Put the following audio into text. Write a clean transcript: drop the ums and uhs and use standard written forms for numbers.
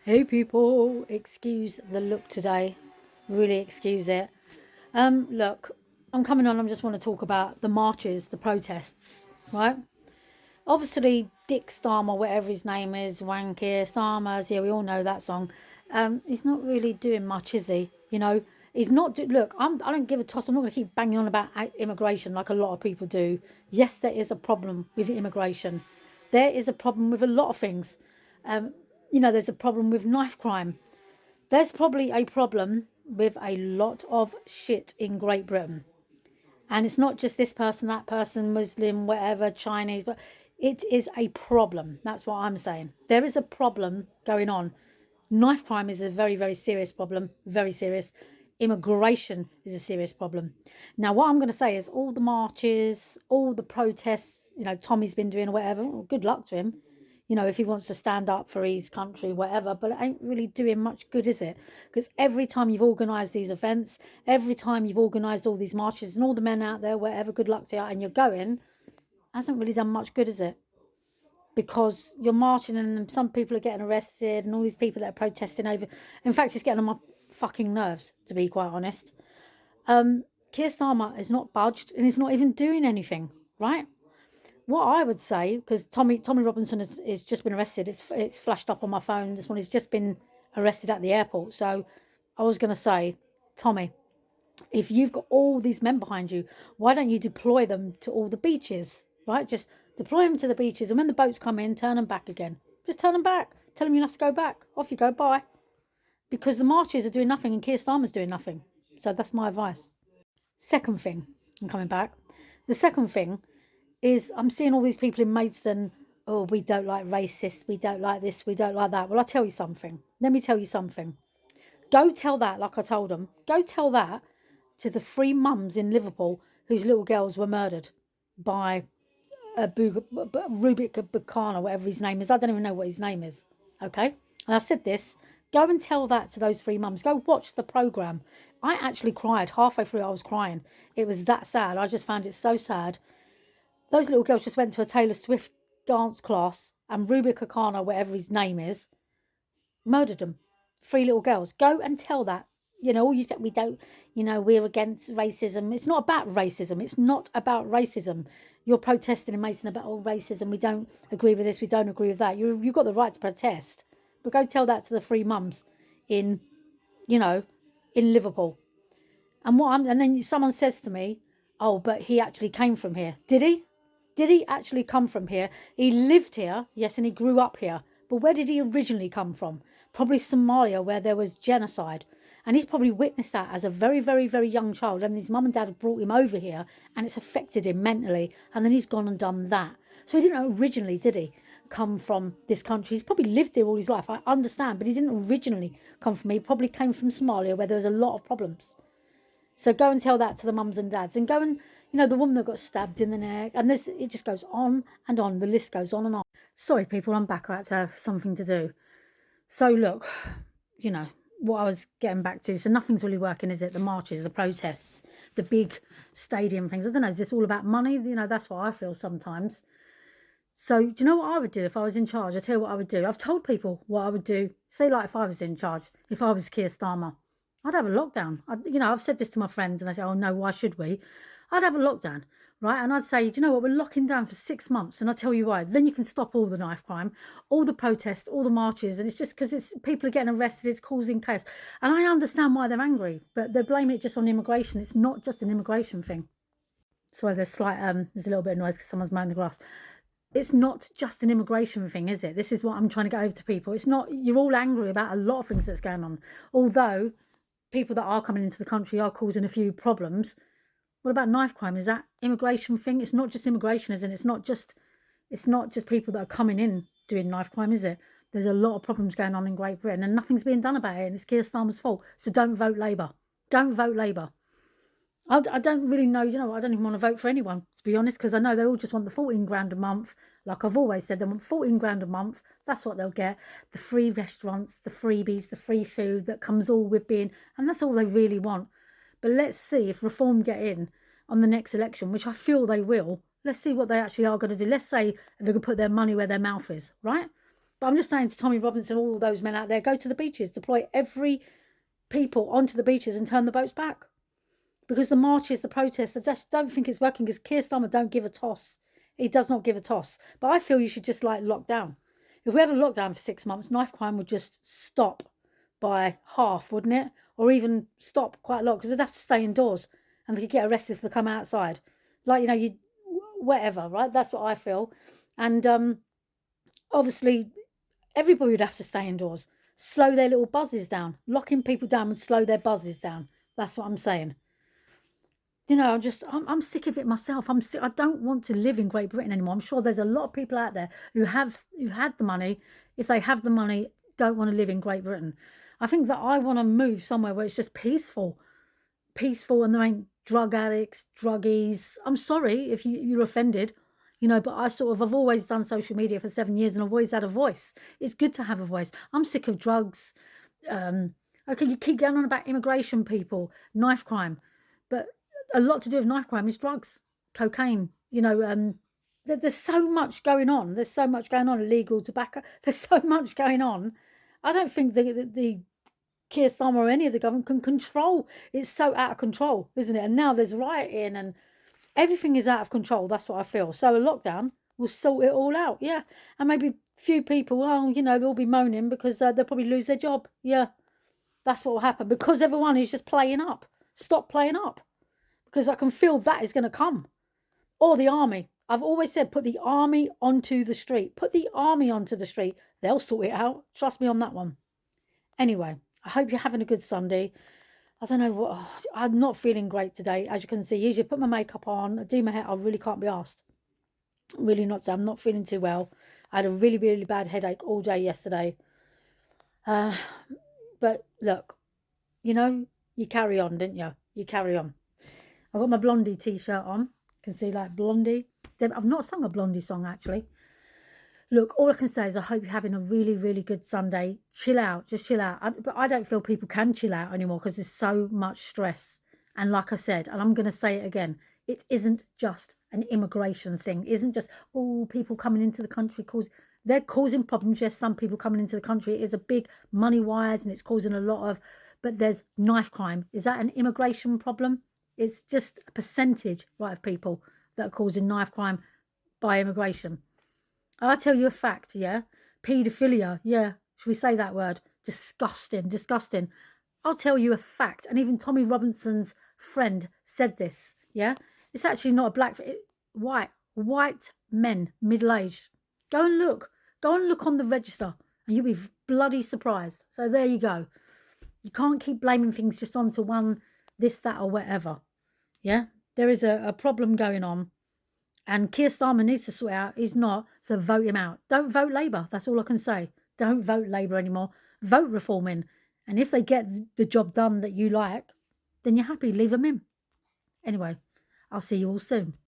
Hey people, excuse the look today. Really excuse it. Look, I'm coming on. I just want to talk about the marches, the protests, right? Obviously, Dick Starmer, whatever his name is, Wankier Starmers, yeah, we all know that song. He's not really doing much, is he? He's not. Look, I don't give a toss. I'm not going to keep banging on about immigration like a lot of people do. Yes, there is a problem with immigration. There is a problem with a lot of things. There's a problem with knife crime. There's probably a problem with a lot of shit in Great Britain. And it's not just this person, that person, Muslim, whatever, Chinese, but it is a problem. That's what I'm saying. There is a problem going on. Knife crime is a very, very serious problem. Very serious. Immigration is a serious problem. Now, what I'm going to say is all the marches, all the protests, Tommy's been doing or whatever, well, good luck to him, if he wants to stand up for his country, whatever, but it ain't really doing much good, is it? Because every time you've organised these events, every time you've organised all these marches and all the men out there, whatever, good luck to you, and you're going, hasn't really done much good, is it? Because you're marching and some people are getting arrested and all these people that are protesting over. In fact, it's getting on my fucking nerves, to be quite honest. Keir Starmer is not budged and he's not even doing anything, right? What I would say, because Tommy Robinson has just been arrested. It's flashed up on my phone. This one has just been arrested at the airport. So I was going to say, Tommy, if you've got all these men behind you, why don't you deploy them to all the beaches, right? Just deploy them to the beaches, and when the boats come in, turn them back again. Just turn them back. Tell them you have to go back. Off you go. Bye. Because the marches are doing nothing and Keir Starmer's doing nothing. So that's my advice. Second thing, I'm coming back. The second thing is I'm seeing all these people in Maidstone. Oh, we don't like racists. We don't like this. We don't like that. Well, I'll tell you something. Let me tell you something. Go tell that, like I told them. Go tell that to the three mums in Liverpool whose little girls were murdered by Rubik Bakana, whatever his name is. I don't even know what his name is. Okay? And I said this. Go and tell that to those three mums. Go watch the programme. I actually cried. Halfway through, I was crying. It was that sad. I just found it so sad. Those little girls just went to a Taylor Swift dance class, and Rubik Akana, whatever his name is, murdered them. Three little girls. Go and tell that. We don't, we're against racism. It's not about racism. It's not about racism. You're protesting and making about all racism. We don't agree with this. We don't agree with that. You've got the right to protest. But go tell that to the three mums in, you know, in Liverpool. And then someone says to me, oh, but he actually came from here. Did he? Did he actually come from here? He lived here, yes, and he grew up here. But where did he originally come from? Probably Somalia, where there was genocide. And he's probably witnessed that as a very, very, very young child. And his mum and dad have brought him over here and it's affected him mentally. And then he's gone and done that. So he didn't originally, did he, come from this country? He's probably lived here all his life, I understand. But he didn't originally come from here. He probably came from Somalia, where there was a lot of problems. So go and tell that to the mums and dads, and go and, the woman that got stabbed in the neck, and it just goes on and on. The list goes on and on. Sorry, people, I'm back. I had to have something to do. So look, what I was getting back to. So nothing's really working, is it? The marches, the protests, the big stadium things. I don't know. Is this all about money? That's what I feel sometimes. So do you know what I would do if I was in charge? I tell you what I would do. I've told people what I would do. Say, like, if I was in charge, if I was Keir Starmer, I'd have a lockdown. I've said this to my friends and they say, oh no, why should we? I'd have a lockdown, right? And I'd say, do you know what? We're locking down for 6 months. And I'll tell you why. Then you can stop all the knife crime, all the protests, all the marches. And it's just because people are getting arrested. It's causing chaos. And I understand why they're angry, but they're blaming it just on immigration. It's not just an immigration thing. Sorry, there's a little bit of noise because someone's mowing the grass. It's not just an immigration thing, is it? This is what I'm trying to get over to people. It's not, you're all angry about a lot of things that's going on. Although people that are coming into the country are causing a few problems. What about knife crime? Is that immigration thing? It's not just immigration, isn't it? It's not just people that are coming in doing knife crime, is it? There's a lot of problems going on in Great Britain and nothing's being done about it, and it's Keir Starmer's fault. So don't vote Labour. Don't vote Labour. I don't really know, I don't even want to vote for anyone, to be honest, because I know they all just want the 14 grand a month. Like I've always said, they want 14 grand a month. That's what they'll get. The free restaurants, the freebies, the free food that comes all with being, and that's all they really want. But let's see if Reform get in on the next election, which I feel they will. Let's see what they actually are going to do. Let's say they're going to put their money where their mouth is, right? But I'm just saying to Tommy Robinson, all those men out there, go to the beaches, deploy every people onto the beaches and turn the boats back. Because the marches, the protests, I just don't think it's working because Keir Starmer don't give a toss. He does not give a toss. But I feel you should just like lock down. If we had a lockdown for 6 months, knife crime would just stop by half, wouldn't it? Or even stop quite a lot because they'd have to stay indoors and they could get arrested if they come outside. Like, you know, you whatever, right? That's what I feel. And obviously, everybody would have to stay indoors. Slow their little buzzes down. Locking people down would slow their buzzes down. That's what I'm saying. You know, I'm sick of it myself. I'm sick. I don't want to live in Great Britain anymore. I'm sure there's a lot of people out there who had the money. If they have the money, don't want to live in Great Britain. I think that I want to move somewhere where it's just peaceful, and there ain't drug addicts, druggies. I'm sorry if you're offended, you know, but I've always done social media for 7 years and I've always had a voice. It's good to have a voice. I'm sick of drugs. Okay, you keep going on about immigration people, knife crime, but a lot to do with knife crime is drugs, cocaine, you know, there's so much going on. There's so much going on, illegal tobacco. There's so much going on. I don't think the Keir Starmer or any of the government can control. It's so out of control, isn't it? And now there's rioting and everything is out of control. That's what I feel. So a lockdown will sort it all out. Yeah. And maybe few people, well, you know, they'll be moaning because they'll probably lose their job. Yeah. That's what will happen because everyone is just playing up. Stop playing up. Because I can feel that is going to come. Or the army. I've always said put the army onto the street. Put the army onto the street. They'll sort it out. Trust me on that one. Anyway, I hope you're having a good Sunday. I don't know what. I'm not feeling great today. As you can see, usually I put my makeup on. I do my hair. I really can't be asked. Really not. I'm not feeling too well. I had a really, really bad headache all day yesterday. But look, you know, you carry on, didn't you? You carry on. I've got my Blondie t-shirt on. You can see like Blondie. I've not sung a Blondie song actually. Look, all I can say is I hope you're having a really, really good Sunday. Chill out, just chill out. But I don't feel people can chill out anymore because there's so much stress. And like I said, and I'm going to say it again, it isn't just an immigration thing. It isn't just, people coming into the country they're causing problems. Yes, some people coming into the country. It is a big money-wise and it's causing a lot of, but there's knife crime. Is that an immigration problem? It's just a percentage, right, of people that are causing knife crime by immigration. I'll tell you a fact, yeah? Paedophilia, yeah. Should we say that word? Disgusting, disgusting. I'll tell you a fact. And even Tommy Robinson's friend said this, yeah? It's actually not a white men, middle-aged. Go and look. Go and look on the register and you'll be bloody surprised. So there you go. You can't keep blaming things just onto one, this, that, or whatever. Yeah? There is a problem going on. And Keir Starmer needs to sort out. He's not, so vote him out. Don't vote Labour. That's all I can say. Don't vote Labour anymore. Vote Reform in. And if they get the job done that you like, then you're happy. Leave them in. Anyway, I'll see you all soon.